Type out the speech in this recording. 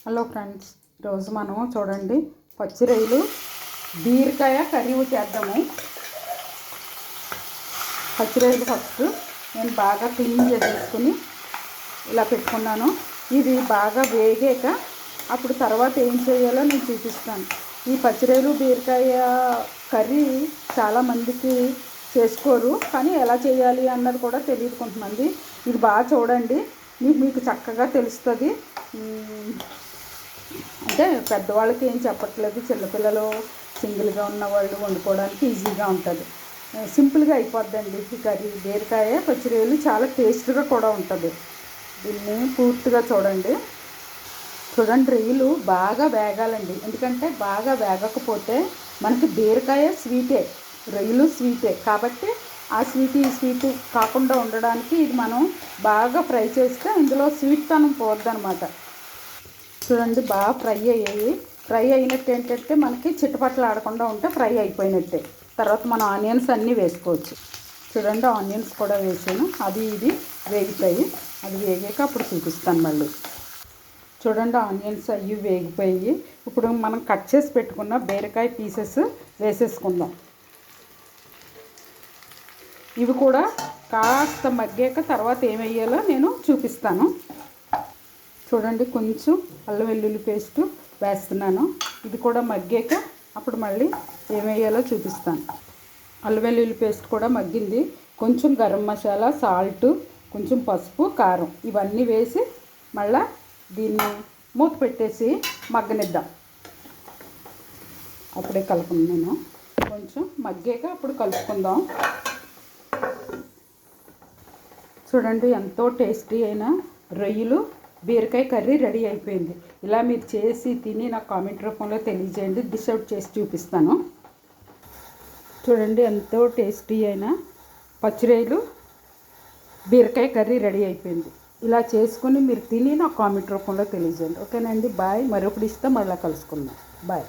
Hello friends, ఈరోజు మనం చూడండి పచ్చి రొయ్యలు బీరకాయ కర్రీ చేద్దాము. పచ్చి రొయ్యలు ఫస్ట్ నేను బాగా క్లీన్ చేసేసుకుని ఇలా పెట్టుకున్నాను. ఇది బాగా వేగాక అప్పుడు తర్వాత ఏం చేయాలో నేను చూపిస్తాను. ఈ పచ్చి రొయ్యలు బీరకాయ కర్రీ చాలామందికి చేసుకోరు, కానీ ఎలా చేయాలి అన్నది కూడా తెలియదు కొంతమంది. ఇది బాగా చూడండి, మీకు చక్కగా తెలుస్తుంది. అంటే పెద్దవాళ్ళకి ఏం చెప్పట్లేదు, చిన్నపిల్లలు సింగిల్గా ఉన్న వాళ్ళు వండుకోవడానికి ఈజీగా ఉంటుంది, సింపుల్గా అయిపోద్దండి. ఈ కర్రీ బీరకాయ పచ్చి రొయ్యలు చాలా టేస్ట్గా కూడా ఉంటుంది. దీన్ని పూర్తిగా చూడండి. రొయ్యలు బాగా వేగాలండి, ఎందుకంటే బాగా వేగకపోతే మనకి బీరకాయ స్వీటే, రొయ్యలు స్వీటే. కాబట్టి ఆ స్వీట్ ఈ స్వీట్ కాకుండా ఉండడానికి ఇది మనం బాగా ఫ్రై చేస్తే ఇందులో స్వీట్తనం పోద్దనమాట. చూడండి బాగా ఫ్రై అయ్యాయి. ఫ్రై అయినట్టు ఏంటంటే మనకి చిట్టపట్లు ఆడకుండా ఉంటే ఫ్రై అయిపోయినట్టే. తర్వాత మనం ఆనియన్స్ అన్నీ వేసుకోవచ్చు. చూడండి ఆనియన్స్ కూడా వేసాను, అది ఇది వేగుతాయి. అది వేగాక అప్పుడు చూపిస్తాను మళ్ళీ. చూడండి ఆనియన్స్ అవి వేగిపోయి ఇప్పుడు మనం కట్ చేసి పెట్టుకున్న బీరకాయ పీసెస్ వేసేసుకుందాం. ఇవి కూడా కాస్త మగ్గాక తర్వాత ఏం వేయాలో నేను చూపిస్తాను. చూడండి కొంచెం అల్లం వెల్లుల్లి పేస్టు వేస్తున్నాను. ఇది కూడా మగ్గాక అప్పుడు మళ్ళీ ఏం వేయాలో చూపిస్తాను. అల్లం వెల్లుల్లి పేస్ట్ కూడా మగ్గింది. కొంచెం గరం మసాలా, సాల్ట్, కొంచెం పసుపు, కారం ఇవన్నీ వేసి మళ్ళీ దీన్ని మూత పెట్టేసి మగ్గనిద్దాం. అప్పుడే కలుపుకున్నాను. కొంచెం మగ్గాక అప్పుడు కలుపుకుందాం. చూడండి ఎంతో టేస్టీ అయిన రొయ్యలు బీరకాయ కర్రీ రెడీ అయిపోయింది. ఇలా మీరు చేసి తిని నాకు కామెంట్ రూపంలో తెలియజేయండి, డిష్ అవుట్ చేసి చూపిస్తాను. చూడండి ఎంతో టేస్టీ అయిన పచ్చి రొయ్యలు బీరకాయ కర్రీ రెడీ అయిపోయింది. ఇలా చేసుకుని మీరు తిని నాకు కామెంట్ రూపంలో తెలియజేయండి. ఓకేనండి, బాయ్. మరొకటి ఇస్తే మళ్ళీ కలుసుకుందాం. బాయ్.